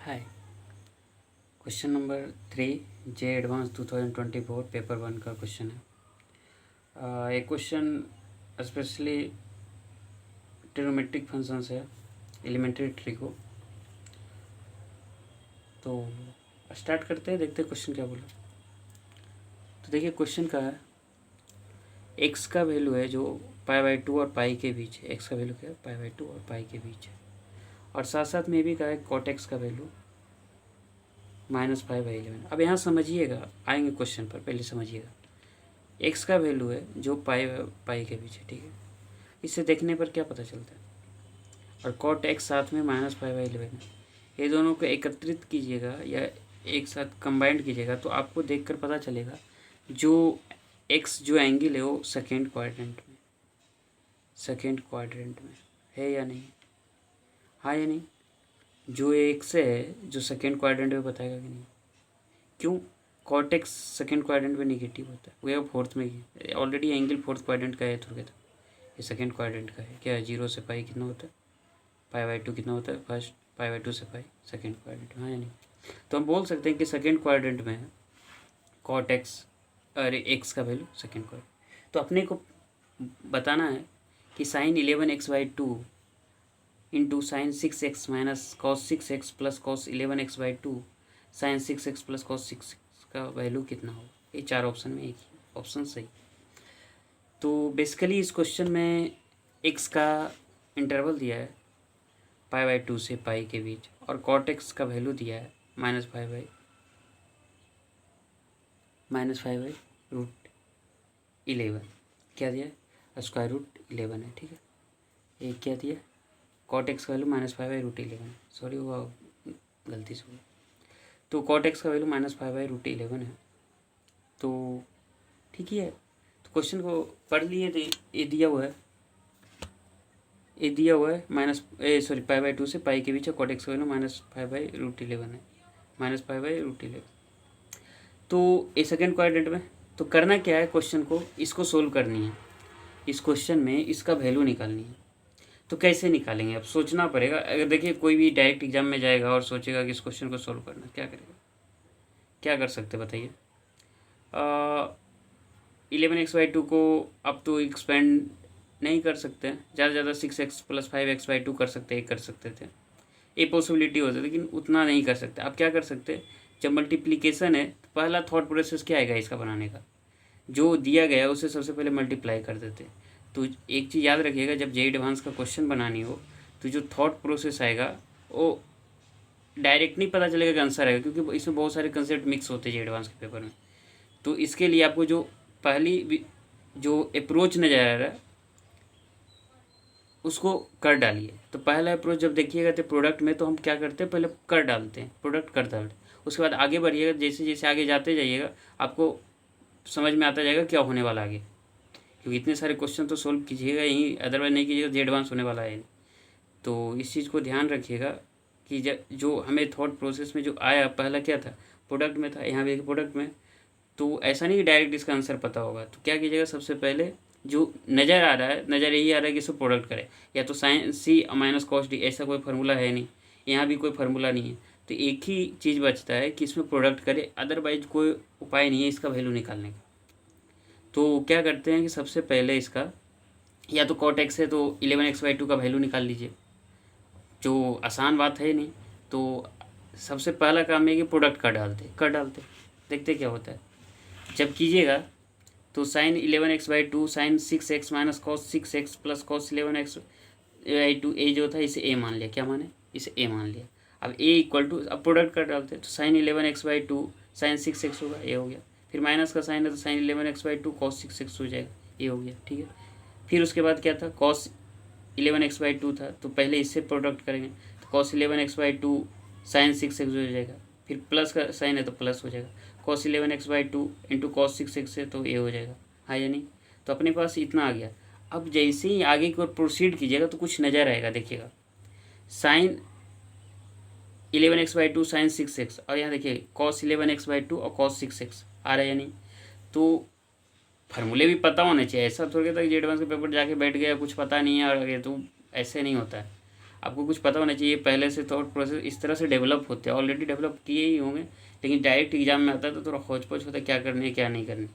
हाय। Question number 3 जे advance 2024 paper 1 का question है। एक क्वेश्चन स्पेशली ट्रिग्नोमेट्रिक फंक्शंस है, एलिमेंट्री ट्री को। तो स्टार्ट करते हैं, देखते हैं क्वेश्चन क्या बोला। तो देखिए क्वेश्चन का है एक्स का वैल्यू है जो π/2 और पाई के बीच है। एक्स का वैल्यू क्या है? π/2 और पाई के बीच है। और साथ साथ में भी कहा है कॉट एक्स का वैल्यू -5/11। अब यहाँ समझिएगा, आएंगे क्वेश्चन पर, पहले समझिएगा। एक्स का वैल्यू है जो पाई के बीच है, ठीक है। इसे देखने पर क्या पता चलता है? और कॉट एक्स साथ में -5/11 है। ये दोनों को एकत्रित कीजिएगा या एक साथ कंबाइंड कीजिएगा तो आपको देखकर पता चलेगा जो एक्स जो एंगल है वो सेकेंड क्वाड्रेंट में है या नहीं, हाँ या नहीं। जो एक्स है जो सेकेंड क्वाड्रेंट में बताएगा कि नहीं। क्यों? कॉट एक्स सेकेंड क्वाड्रेंट में निगेटिव होता है, वो फोर्थ में ही ऑलरेडी एंगल फोर्थ क्वाड्रेंट का है, थोड़ा था ये सेकेंड क्वाड्रेंट का है। क्या है? 0 से पाई कितना होता है? π/2 कितना होता है? फर्स्ट π/2 से पाई सेकेंड क्वाड्रेंट, हाँ या नहीं। तो हम बोल सकते हैं कि सेकेंड क्वाड्रेंट में है कॉट एक्स, अरे एक्स का वैल्यू सेकेंड क्वाड्रेंट। तो अपने को बताना है कि sine 11x/2 into sine 6x minus cos 6x plus cos 11x/2 sine 6x plus cos 6x का वैल्यू कितना हो। ये चार ऑप्शन में एक ही ऑप्शन सही। तो बेसिकली इस क्वेश्चन में एक्स का इंटरवल दिया है π/2 से पाई के बीच और कॉट एक्स का वैल्यू दिया है -5/√11। क्या दिया है? √11 है, ठीक है। एक क्या दिया? कॉट एक्स का वैल्यू -5/√11। सॉरी वो गलती से हुआ। तो कॉट एक्स का वैल्यू -5/√11 है। तो ठीक ही है। तो क्वेश्चन को पढ़ लिए थे, ये दिया हुआ है π/2 से पाई के बीच कॉट एक्स का वैल्यू -5/√11 है, -5/√11। तो ये सेकेंड क्वाड्रेंट में तो करना क्या है, क्वेश्चन को इसको सोल्व करनी है। इस क्वेश्चन में इसका वैल्यू निकालनी है। तो कैसे निकालेंगे? अब सोचना पड़ेगा। अगर देखिए कोई भी डायरेक्ट एग्जाम में जाएगा और सोचेगा कि इस क्वेश्चन को सोल्व करना, क्या करेगा? क्या कर सकते बताइए? 11x/2 को अब तो एक्सपेंड नहीं कर सकते हैं, ज़्यादा से ज़्यादा 6x प्लस 5x/2 कर सकते थे। ये पॉसिबिलिटी होती है, लेकिन उतना नहीं कर सकते। आप क्या कर सकते? जब मल्टीप्लिकेशन है तो पहला थॉट प्रोसेस क्या आएगा इसका बनाने का? जो दिया गया है उसे सबसे पहले मल्टीप्लाई कर देते। तो एक चीज़ याद रखिएगा, जब जे एडवांस का क्वेश्चन बनानी हो तो जो थॉट प्रोसेस आएगा वो डायरेक्ट नहीं पता चलेगा कि आंसर आएगा, क्योंकि इसमें बहुत सारे कंसेप्ट मिक्स होते हैं जे एडवांस के पेपर में। तो इसके लिए आपको जो पहली जो अप्रोच नज़र आ रहा है उसको कर डालिए। तो पहला अप्रोच जब देखिएगा तो प्रोडक्ट में तो हम क्या करते हैं, पहले कर डालते हैं, प्रोडक्ट कर डालते हैं। उसके बाद आगे बढ़िएगा, जैसे जैसे आगे जाते जाइएगा आपको समझ में आता जाएगा क्या होने वाला आगे, क्योंकि इतने सारे क्वेश्चन तो सोल्व कीजिएगा यहीं, अदरवाइज नहीं कीजिएगा जे एडवांस होने वाला है। तो इस चीज़ को ध्यान रखिएगा कि जो हमें थॉट प्रोसेस में जो आया पहला क्या था, प्रोडक्ट में था। यहाँ भी प्रोडक्ट में, तो ऐसा नहीं कि डायरेक्ट इसका आंसर पता होगा। तो क्या कीजिएगा, सबसे पहले जो नज़र आ रहा है, नज़र यही आ रहा है कि इसको प्रोडक्ट करें, या तो sine C minus cos D, ऐसा कोई फार्मूला है नहीं, यहाँ भी कोई फार्मूला नहीं है। तो एक ही चीज़ बचता है कि इसमें प्रोडक्ट करे, अदरवाइज कोई उपाय नहीं है इसका वैल्यू निकालने का। तो क्या करते हैं कि सबसे पहले इसका या तो कॉट एक्स है तो 11x/2 का वैल्यू निकाल लीजिए, जो आसान बात है नहीं। तो सबसे पहला काम है कि प्रोडक्ट कर डालते देखते क्या होता है। जब कीजिएगा तो sine 11x/2 sine 6x minus cos 6x plus cos 11x/2, ए जो था इसे ए मान लिया। क्या माने? इसे ए मान लिया। अब ए इक्वल टू, अब प्रोडक्ट कर डालते तो साइन 11x/2 साइन 6x होगा, ए हो गया। फिर माइनस का साइन है तो साइन 11x/2 कॉस 6x हो जाएगा, ए हो गया, ठीक है। फिर उसके बाद क्या था, कॉस 11x/2 था, तो पहले इससे प्रोडक्ट करेंगे तो कॉस 11x/2 साइन 6x हो जाएगा। फिर प्लस का साइन है तो प्लस हो जाएगा, cos 11x/2 into cos 6x है तो ए हो जाएगा, हाँ या नहीं। तो अपने पास इतना आ गया। अब जैसे ही आगे की ओर प्रोसीड कीजिएगा तो कुछ नज़र आएगा, देखिएगा साइन 11x/2 साइन 6x, और यहाँ देखिए कॉस 11x/2 और कॉस 6x आ रहा है या नहीं। तो फार्मूले भी पता होने चाहिए, ऐसा थोड़ी था कि जे एडवांस के पेपर जाके बैठ गया कुछ पता नहीं है और आगे, तो ऐसे नहीं होता है। आपको कुछ पता होना चाहिए पहले से, थॉट प्रोसेस इस तरह से डेवलप होते हैं, ऑलरेडी डेवलप किए ही होंगे, लेकिन डायरेक्ट एग्जाम में आता है तो थोड़ा खोज पोछ होता है क्या करनी है क्या नहीं करनी।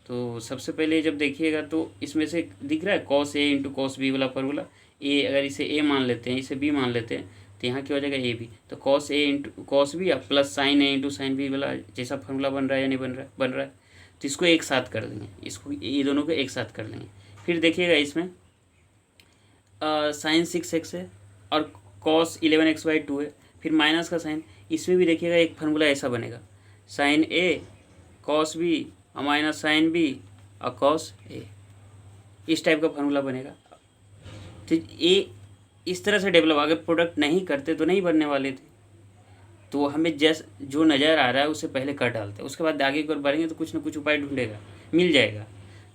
तो सबसे पहले जब देखिएगा तो इसमें से दिख रहा है cos A into cos B वाला फार्मूला। ए अगर इसे ए मान लेते हैं, इसे बी मान लेते हैं, तो यहाँ क्या हो जाएगा ए बी। तो cos A into cos B plus sine A into sine B वाला जैसा फार्मूला बन रहा है या नहीं बन रहा है, तो इसको एक साथ कर देंगे, इसको ये दोनों को एक साथ कर लेंगे। फिर देखिएगा इसमें साइन 6x है और कॉस 11x/2 है, फिर माइनस का साइन, इसमें भी देखिएगा एक फार्मूला ऐसा बनेगा, साइन ए कॉस बी और माइनस साइन बी और कॉस ए, इस टाइप का फार्मूला बनेगा। तो ये इस तरह से डेवलप, अगर प्रोडक्ट नहीं करते तो नहीं बनने वाले थे। तो हमें जो नज़र आ रहा है उससे पहले कर डालते हैं, उसके बाद आगे की ओर बढ़ेंगे तो कुछ ना कुछ उपाय ढूंढेगा, मिल जाएगा।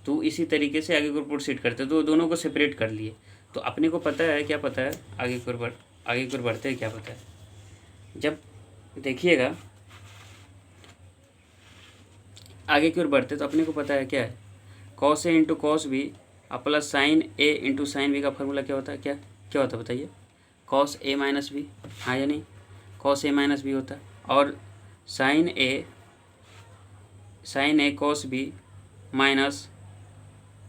तो इसी तरीके से आगे की ओर प्रोसीड करते, तो दोनों को सेपरेट कर लिए। तो अपने को पता है, क्या पता है, आगे की ओर बढ़ते हैं क्या पता है। जब देखिएगा आगे की ओर बढ़ते तो अपने को पता है क्या है, cos A into cos B plus sine A into sine B का फार्मूला क्या होता है, क्या होता है बताइए, कॉस ए माइनस बी, हाँ या नहीं, कॉस ए माइनस बी होता है। और sine A cos B minus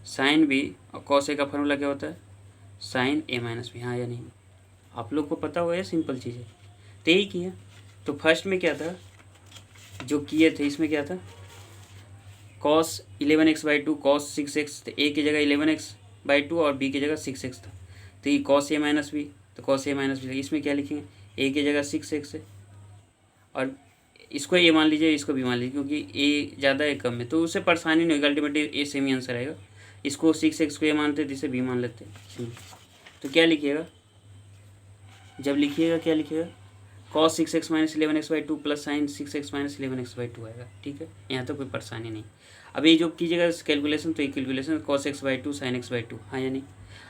sine B और कॉस ए का फार्मूला क्या होता है, साइन ए माइनस बी, हाँ या नहीं। आप लोग को पता होगा, ये सिंपल चीज़ है। तो यही किया। तो फर्स्ट में क्या था जो किए थे, इसमें क्या था, कॉस 11x/2 कॉस 6x, तो ए की जगह 11x/2 और बी की जगह 6x था। तो ये कॉस ए माइनस बी, तो कॉस ए माइनस बी, इसमें क्या लिखेंगे, ए की जगह 6x है और इसको ए मान लीजिए, इसको भी मान लीजिए, क्योंकि ए ज़्यादा है कम है तो उससे परेशानी नहीं होगी, अल्टीमेटली ए सेम ही आंसर आएगा। इसको 6x को ए मानते हैं, जिसे बी मान लेते हैं। तो क्या लिखिएगा, जब लिखिएगा क्या लिखिएगा, cos 6x minus 11x/2 plus sign 6x minus 11x/2 आएगा। ठीक है, यहाँ तो कोई परेशानी नहीं। अब ये जो कीजिएगा कैलकुलेशन, तो ये calculation cos x/2 sin x/2, हाँ या नहीं।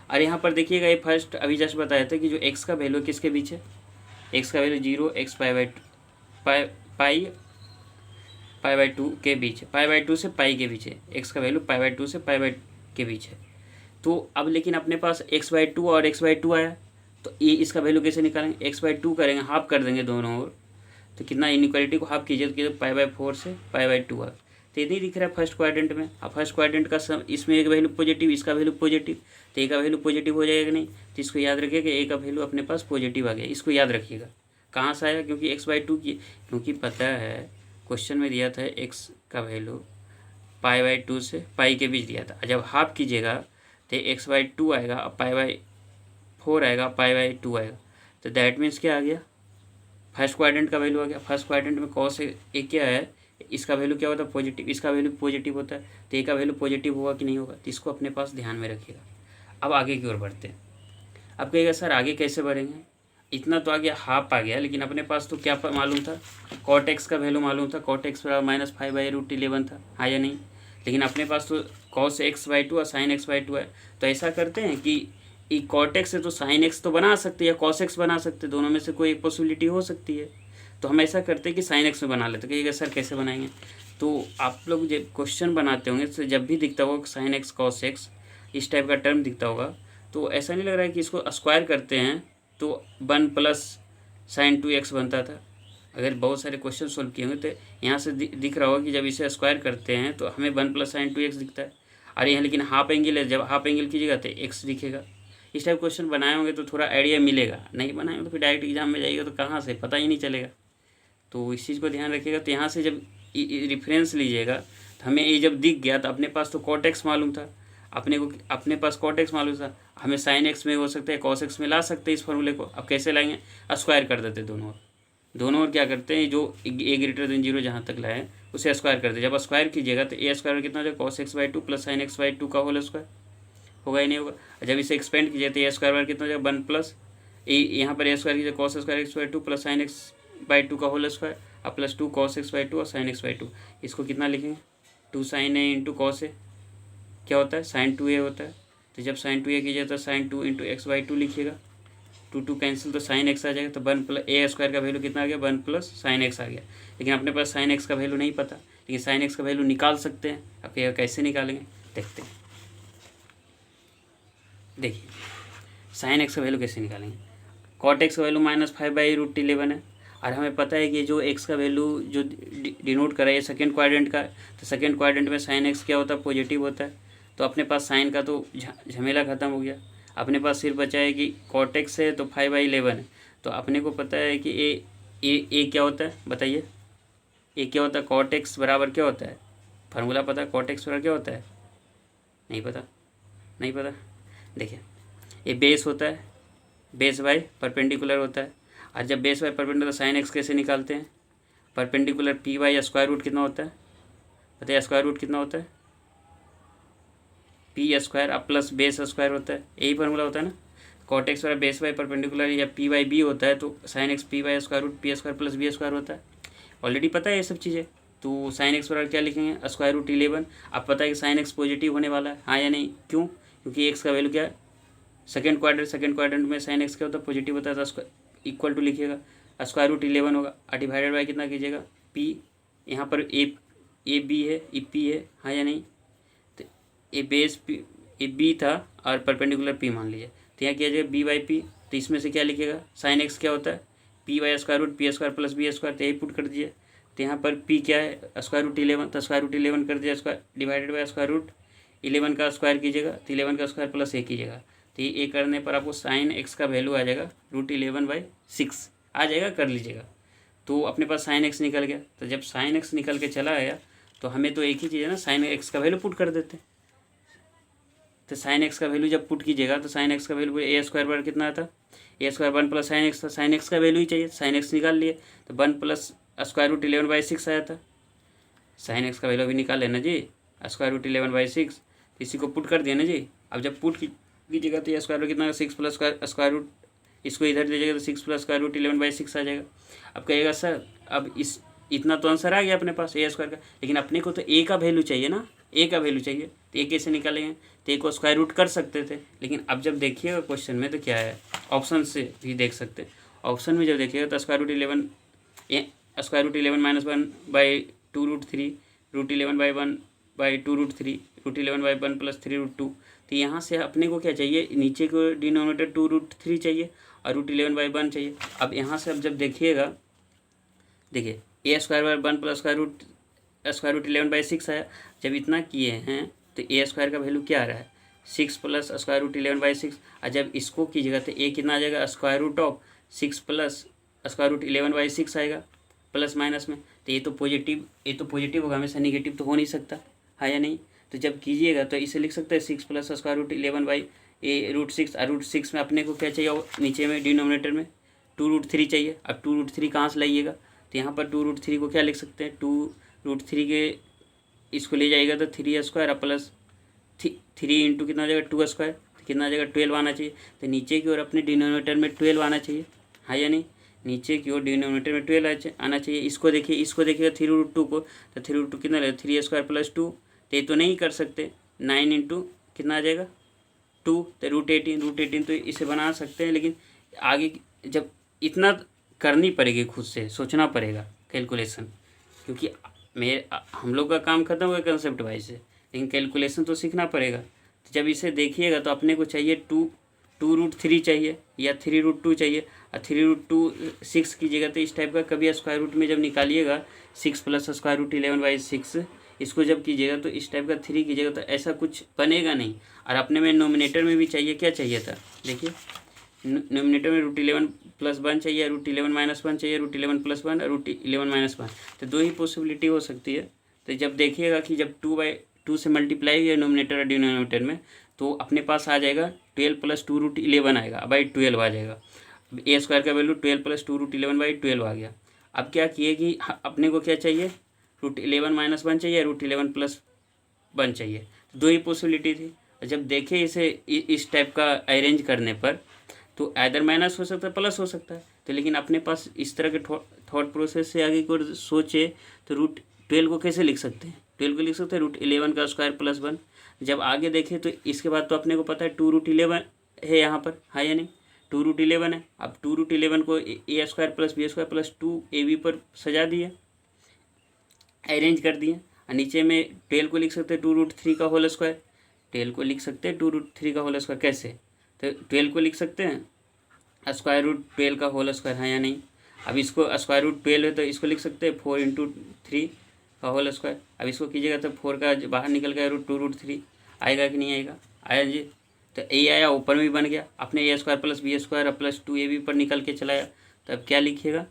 और यहाँ पर देखिएगा, ये फर्स्ट अभी जस्ट बताया था कि जो x का वैल्यू किसके बीच है, x का वैल्यू 0 x पाई/2 के बीच है, पाई/2 से पाई के बीच है, x का वैल्यू पाई/2 से पाई के बीच है। तो अब लेकिन अपने पास x/2 और x/2 आया, तो ये इसका वैल्यू कैसे निकालेंगे, x/2 करेंगे, हाफ कर देंगे दोनों ओर, तो कितना इनइक्वालिटी को हाफ कीजिए तो पाई/4 से पाई/2 आ। तो ये नहीं दिख रहा है फर्स्ट क्वाड्रेंट में। अब फर्स्ट क्वाड्रेंट का इसमें एक वैल्यू पॉजिटिव, इसका वैल्यू पॉजिटिव, तो ए का वैल्यू पॉजिटिव हो जाएगा नहीं, तो इसको याद रखिए कि ए का वैल्यू अपने पास पॉजिटिव आ गया। इसको याद रखिएगा कहाँ से आया, क्योंकि x/2 की, क्योंकि पता है क्वेश्चन में दिया था x का वैल्यू पाई/2 से पाई के बीच दिया था। जब हाफ कीजिएगा तो x/2 आएगा, अब पाई/4 आएगा, पाई/2 आएगा, तो दैट मीन्स क्या आ गया, फर्स्ट क्वाड्रेंट का वैल्यू आ गया। फर्स्ट क्वाड्रेंट में कॉस ए क्या है, इसका वैल्यू क्या होता है पॉजिटिव, इसका वैल्यू पॉजिटिव होता है, तो ए का वैल्यू पॉजिटिव होगा कि नहीं होगा, तो इसको अपने पास ध्यान में रखिएगा। अब आगे की ओर बढ़ते हैं। अब कहिएगा सर आगे कैसे बढ़ेंगे, इतना तो आ गया, हाफ आ गया, लेकिन अपने पास तो क्या मालूम था, कॉट एक्स का वैल्यू मालूम था, कॉट एक्स -5/√11 था, हाँ या नहीं। लेकिन अपने पास तो कॉस x/2 और साइन x/2 है। तो ऐसा करते हैं कि कॉट एक्स है तो साइन एक्स तो बना सकते हैं या कॉस एक्स बना सकते हैं, दोनों में से कोई एक पॉसिबिलिटी हो सकती है। तो हम ऐसा करते हैं कि साइन एक्स में बना लेते। कहिएगा सर कैसे बनाएंगे, तो आप लोग जब क्वेश्चन बनाते होंगे तो जब भी दिखता होगा साइन एक्स कॉस एक्स इस टाइप का टर्म दिखता होगा, तो ऐसा नहीं लग रहा है कि इसको स्क्वायर करते हैं तो 1 प्लस sin 2x बनता था। अगर बहुत सारे क्वेश्चन सोल्व किए होंगे तो यहाँ से दिख रहा होगा कि जब इसे स्क्वायर करते हैं तो हमें 1 प्लस sin 2x दिखता है। और यहाँ लेकिन हाफ एंगल है, जब हाफ एंगल कीजिएगा तो x दिखेगा। इस टाइप क्वेश्चन बनाए होंगे तो थोड़ा आइडिया मिलेगा, नहीं बनाए होंगे तो फिर डायरेक्ट एग्जाम में जाइएगा तो कहाँ से पता ही नहीं चलेगा। तो इस चीज़ को ध्यान रखिएगा। तो यहाँ से जब रेफरेंस लीजिएगा तो हमें ये जब दिख गया तो अपने पास तो cot x मालूम था, अपने पास cot x मालूम था, हमें sin x में हो सकता है cos x में ला सकते हैं इस फॉर्मूले को। अब कैसे लाएंगे, स्क्वायर कर देते दोनों ओर क्या करते हैं, जो a<0 जहाँ तक लाए उसे स्क्वायर करते। जब स्क्वायर कीजिएगा तो a स्क्वायर कितना हो जाएगा, cos x/2 plus sin x/2 का होल स्क्वायर होगा ही नहीं होगा। जब इसे एक्सपेंड कीजिए तो a स्क्वायर कितना हो जाएगा 1 प्लस यहाँ पर a स्क्वायर कीजिए cos square x/2 plus sin x/2 का होल स्क्वायर और प्लस 2 cos x/2 और sin x/2। इसको कितना लिखेंगे 2 sin a into cos A क्या होता है sin 2a होता है। तो जब sin 2a कीजिए तो sin 2 इंटू x/2 लिखिएगा, 2 कैंसिल तो sin x आ जाएगा। तो 1 प्लस a स्क्वायर का वैल्यू कितना आ गया 1 प्लस sin x आ गया। लेकिन अपने पास sin x का वैल्यू नहीं पता, लेकिन sin x का वैल्यू निकाल सकते हैं। अब कहिएगा कैसे निकालेंगे, देखते हैं। देखिए sin x का वैल्यू कैसे निकालेंगे, कॉट एक्स का वैल्यू -5/√11 है, और हमें पता है कि जो एक्स का वैल्यू जो डिनोट कर रहा है सेकेंड क्वाड्रेंट का, तो सेकेंड क्वाड्रेंट में साइन एक्स क्या होता है, पॉजिटिव होता है। तो अपने पास साइन का तो झमेला ख़त्म हो गया। अपने पास सिर्फ बचा है कि कॉट एक्स है तो 5/11 है। तो अपने को पता है कि ए क्या होता है, बताइए ए क्या होता है। कॉट एक्स बराबर क्या होता है, फार्मूला पता है, कॉट एक्स बराबर क्या होता है, नहीं पता, नहीं पता। देखिए ये बेस होता है, बेस बाय परपेंडिकुलर होता है, और जब base by perpendicular sine x कैसे निकालते हैं, perpendicular p by square root कितना होता है, बताइए स्क्वायर रूट कितना होता है, पी स्क्वायर अब प्लस बेस स्क्वायर होता है, यही फार्मूला होता है ना। कॉट एक्स बराबर बेस बाय परपेंडिकुलर या पी बाई बी होता है, तो sine x p by square root p square plus B square होता है। ऑलरेडी पता है ये सब चीज़ें। तो साइन एक्स बराबर क्या लिखेंगे, √11। अब पता है कि साइन एक्स पॉजिटिव होने वाला है, हाँ या नहीं, क्यों, क्योंकि एक्स का वैल्यू क्या है, सेकेंड क्वाड्रेंट में साइन एक्स क्या होता है, पॉजिटिव होता है। तो इक्वल टू लिखिएगा, √11 होगा, और डिवाइडेड बाई कितना कीजिएगा, पी, यहाँ पर ए बी है, ई पी है, हाँ या नहीं। तो ए बेस पी, ए बी था और परपेंडिकुलर पी मान लीजिए, तो यहाँ किया जाएगा बी बाई पी। तो इसमें से क्या लिखिएगा, साइन एक्स क्या होता है, p by square root p square plus B square, तो यही पुट कर दीजिए। तो यहाँ पर पी क्या है, √11, तो √11 कर दिया स्क्वायर, डिवाइडेड बाई √11 का स्क्वायर कीजिएगा, तो 11 का स्क्वायर प्लस ए कीजिएगा। तो ये करने पर आपको साइन एक्स का वैल्यू आ जाएगा √11/6 आ जाएगा, कर लीजिएगा। तो अपने पास साइन एक्स निकल गया। तो जब साइन एक्स निकल के चला आया तो हमें तो एक ही चीज़ है ना, साइन एक्स का वैल्यू पुट कर देते हैं। तो साइन एक्स का वैल्यू जब पुट कीजिएगा तो साइन एक्स का वैल्यू ए स्क्वायर बार कितना आता, ए स्क्वायर 1 प्लस साइन एक्स था, साइन एक्स का वैल्यू ही चाहिए, साइन एक्स निकाल लिए, तो 1 प्लस √11/6 आया था। साइन एक्स का वैल्यू भी निकाल लेना जी, √11/6, इसी को पुट कर दिया ना जी। अब जब पुट कीजिएगा तो ये स्क्वायर कितना, 6 प्लस स्क्वायर रूट, इसको इधर दीजिएगा तो 6 प्लस √11/6 आ जाएगा। अब कहिएगा सर अब इस इतना तो आंसर आ गया अपने पास ए स्क्वायर का, लेकिन अपने को तो ए का वैल्यू चाहिए ना, ए का वैल्यू चाहिए, तो ए कैसे निकालेंगे, तो ए को स्क्वायर रूट कर सकते थे। लेकिन अब जब देखिएगा क्वेश्चन में तो क्या है, ऑप्शन से भी देख सकते हैं। ऑप्शन में जब देखिएगा तो √11 -1/2√3, √11/1/2√3, √11/1 + 3√2। तो यहाँ से अपने को क्या चाहिए, नीचे को डिनोमिनेटर 2√3 चाहिए और √11/1 चाहिए। अब यहाँ से अब जब देखिएगा, देखिए ए स्क्वायर बाय 1 प्लस √11/6 आया। जब इतना किए हैं तो ए स्क्वायर का वैल्यू क्या आ रहा है, 6 प्लस √11/6। और जब इसको कीजिएगा तो ए कितना आ जाएगा, √6 प्लस √11/6 आएगा, प्लस माइनस में। तो ये तो पॉजिटिव होगा, हमेशा नेगेटिव तो हो नहीं सकता, हाँ या नहीं। तो जब कीजिएगा तो इसे लिख सकते हैं 6 प्लस √11/√6, और √6 में अपने को क्या चाहिए, नीचे में डिनोमिनेटर में 2√3 चाहिए। अब 2√3 कहाँ से लाइएगा, तो यहाँ पर 2√3 को क्या लिख सकते हैं, 2√3 के इसको ले जाएगा तो 3 स्क्वायर प्लस 3 इंटू कितना आ जाएगा 2 स्क्वायर, तो कितना आ जाएगा 12 आना चाहिए। तो नीचे की ओर अपने डिनोमिनेटर में 12 आना चाहिए, हाँ या नहीं, नीचे की ओर डिनोमिनेटर में 12 आना चाहिए। इसको देखिएगा 3√2 को, तो 3√2 कितना लगेगा, 3 स्क्वायर प्लस 2, तो ये तो नहीं कर सकते, 9 इंटू कितना आ जाएगा 2, तो √18 तो इसे बना सकते हैं। लेकिन आगे जब इतना करनी पड़ेगी, खुद से सोचना पड़ेगा कैलकुलेशन, क्योंकि हम लोग का काम खत्म हो गया कंसेप्ट वाइज से, लेकिन कैलकुलेशन तो सीखना पड़ेगा। तो जब इसे देखिएगा तो अपने को चाहिए 2√3 चाहिए या 3√2 चाहिए, और 3√2 कीजिएगा तो इस टाइप का कभी स्क्वायर रूट में जब निकालिएगा 6 प्लस √11/6, इसको जब कीजिएगा तो इस टाइप का 3 कीजिएगा तो ऐसा कुछ बनेगा नहीं। और अपने में नोमिनेटर में भी चाहिए, क्या चाहिए था, देखिए नोमिनेटर में √11+1 चाहिए, √11-1 चाहिए, √11+1 और √11-1, तो दो ही पॉसिबिलिटी हो सकती है। तो जब देखिएगा कि जब 2/2 से मल्टीप्लाई किया नोमिनेटर और डिनोमिनेटर में, तो अपने पास आ जाएगा 12 + 2√11 आएगा, बाई 12 आ जाएगा। ए स्क्वायर का वैल्यू 12 + 2√11/12 आ गया। अब क्या किए कि अपने को क्या चाहिए, √11-1 चाहिए, √11+1 चाहिए, तो दो ही पॉसिबिलिटी थी। जब देखे इसे इस टाइप का अरेंज करने पर, तो आइदर माइनस हो सकता है प्लस हो सकता है। तो लेकिन अपने पास इस तरह के थॉट प्रोसेस से आगे को सोचे तो √12 को कैसे लिख सकते हैं, 12 को लिख सकते हैं √11 का स्क्वायर प्लस 1। जब आगे देखें तो इसके बाद तो अपने को पता है 2√11 है यहाँ पर, हाँ या नहीं, 2√11 है। अब 2√11 को A square plus B square plus 2ab पर सजा दिए, अरेंज कर दिए। और नीचे में 12 को लिख सकते हैं 2√3 का होल स्क्वायर, 12 को लिख सकते हैं 2√3 का होल स्क्वायर, कैसे, तो 12 को लिख सकते हैं स्क्वायर रूट 12 का होल स्क्वायर है या नहीं। अब इसको स्क्वायर रूट 12 है तो इसको लिख सकते हैं 4 × 3 का होल स्क्वायर। अब इसको कीजिएगा तो 4 का बाहर निकल गया √2√3 आएगा कि नहीं आएगा, आया जी। तो ए आया, ऊपर में भी बन गया, अपने a² + b² + 2ab पर निकल के चलाया। तो अब क्या लिखिएगा,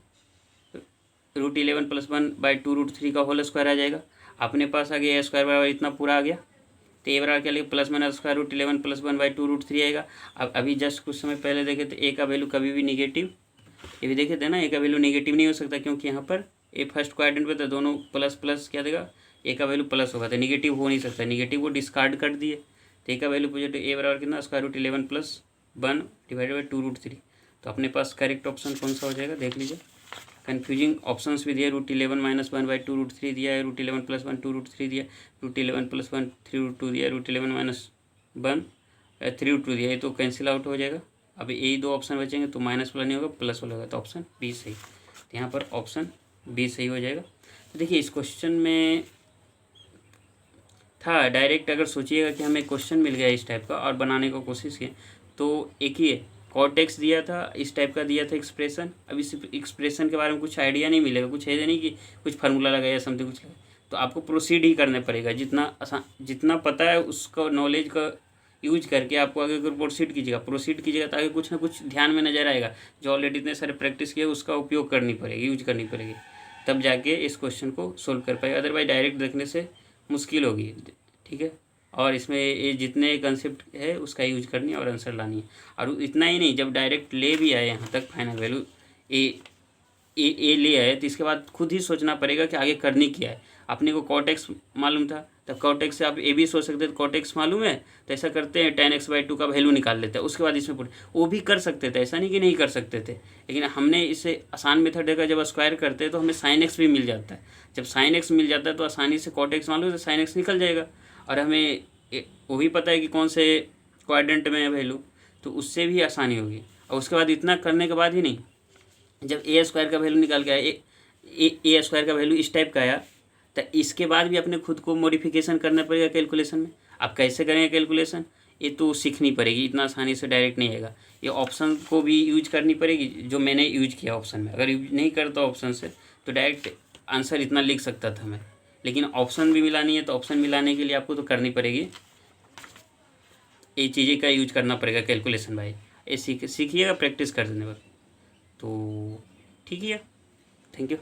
√11 + 1/2√3 का होल स्क्वायर आ जाएगा। अपने पास आ गया a² बराबर इतना पूरा आ गया। तो ए बराबर क्या लिखे, ±√11 + 1/2√3 आएगा। अब अभी जस्ट कुछ समय पहले देखे तो ए का वैल्यू कभी भी निगेटिव, ये भी देखे थे ना, ए का वैल्यू निगेटिव नहीं हो सकता, क्योंकि यहाँ पर ए फर्स्ट क्वाड्रेंट पे तो दोनों प्लस प्लस क्या देगा, ए का वैल्यू प्लस होगा, तो निगेटिव हो नहीं सकता, निगेटिव को डिस्कार्ड कर दिए। तो ए का वैल्यू पॉजिटिव, ए बराबर कितना, √11 + 1 / 2√3। तो अपने पास करेक्ट ऑप्शन कौन सा हो जाएगा, देख लीजिए। कन्फ्यूजिंग ऑप्शंस भी दिया, √11 - 1/2√3 दिया है, √11 + 1 2√3 दिया, √11 + 1 3√2 दिया, √11 - 1 3√2 दिया, ये तो कैंसिल आउट हो जाएगा। अब यही दो ऑप्शन बचेंगे, तो माइनस वाला नहीं होगा, प्लस वाला होगा, तो ऑप्शन बी सही। तो यहाँ पर ऑप्शन बी सही हो जाएगा। तो देखिए इस क्वेश्चन में था डायरेक्ट, अगर सोचिएगा कि हमें क्वेश्चन मिल गया इस टाइप का और बनाने की कोशिश की, तो एक ही है, कॉर्टेक्स दिया था, इस टाइप का दिया था एक्सप्रेशन। अब इस एक्सप्रेशन के बारे में कुछ आइडिया नहीं मिलेगा, कुछ है नहीं कि कुछ फार्मूला लगाया या समथिंग कुछ लगाया, तो आपको प्रोसीड ही करना पड़ेगा। जितना पता है उसका नॉलेज का यूज करके आपको आगे अगर प्रोसीड कीजिएगा तो आगे कुछ ना कुछ ध्यान में नजर आएगा। जो ऑलरेडी इतने सारे प्रैक्टिस किए उसका उपयोग करनी पड़ेगी, यूज करनी पड़ेगी, तब जाके इस क्वेश्चन को सोल्व कर पाएगा। अदरवाइज डायरेक्ट देखने से मुश्किल होगी, ठीक है। और इसमें ये जितने कंसेप्ट है उसका यूज करनी है और आंसर लानी है। और इतना ही नहीं, जब डायरेक्ट ले भी आए यहाँ तक फाइनल वैल्यू ए ले आए, तो इसके बाद खुद ही सोचना पड़ेगा कि आगे करनी क्या है। अपने को कॉट x मालूम था, तो कॉट x से आप ए भी सोच सकते थे, कॉट x मालूम है तो ऐसा करते हैं tan x/2 का वैल्यू निकाल लेते हैं, उसके बाद इसमें पुट, वो भी कर सकते थे, ऐसा नहीं कि नहीं कर सकते थे, लेकिन हमने इसे आसान मेथड देखा, जब स्क्वायर करते हैं तो हमें sin x भी मिल जाता है। जब sin x मिल जाता है तो आसानी से कॉट x मालूम है तो sin x निकल जाएगा, और हमें वो भी पता है कि कौन से क्वाड्रेंट में है वैल्यू, तो उससे भी आसानी होगी। और उसके बाद इतना करने के बाद ही नहीं, जब a² का वैल्यू निकाल के आया, a² का वैल्यू इस टाइप का आया, तो इसके बाद भी अपने खुद को मॉडिफिकेशन करना पड़ेगा कैलकुलेशन में। आप कैसे करेंगे कैलकुलेशन, ये तो सीखनी पड़ेगी, इतना आसानी से डायरेक्ट नहीं आएगा। ये ऑप्शन को भी यूज करनी पड़ेगी, जो मैंने यूज किया ऑप्शन में। अगर यूज नहीं करता ऑप्शन से तो डायरेक्ट आंसर इतना लिख सकता था मैं, लेकिन ऑप्शन भी मिलानी है, तो ऑप्शन मिलाने के लिए आपको तो करनी पड़ेगी, ये चीज़ें का यूज करना पड़ेगा कैलकुलेशन भाई। ये सीखिएगा प्रैक्टिस कर देने पर, तो ठीक है, थैंक यू।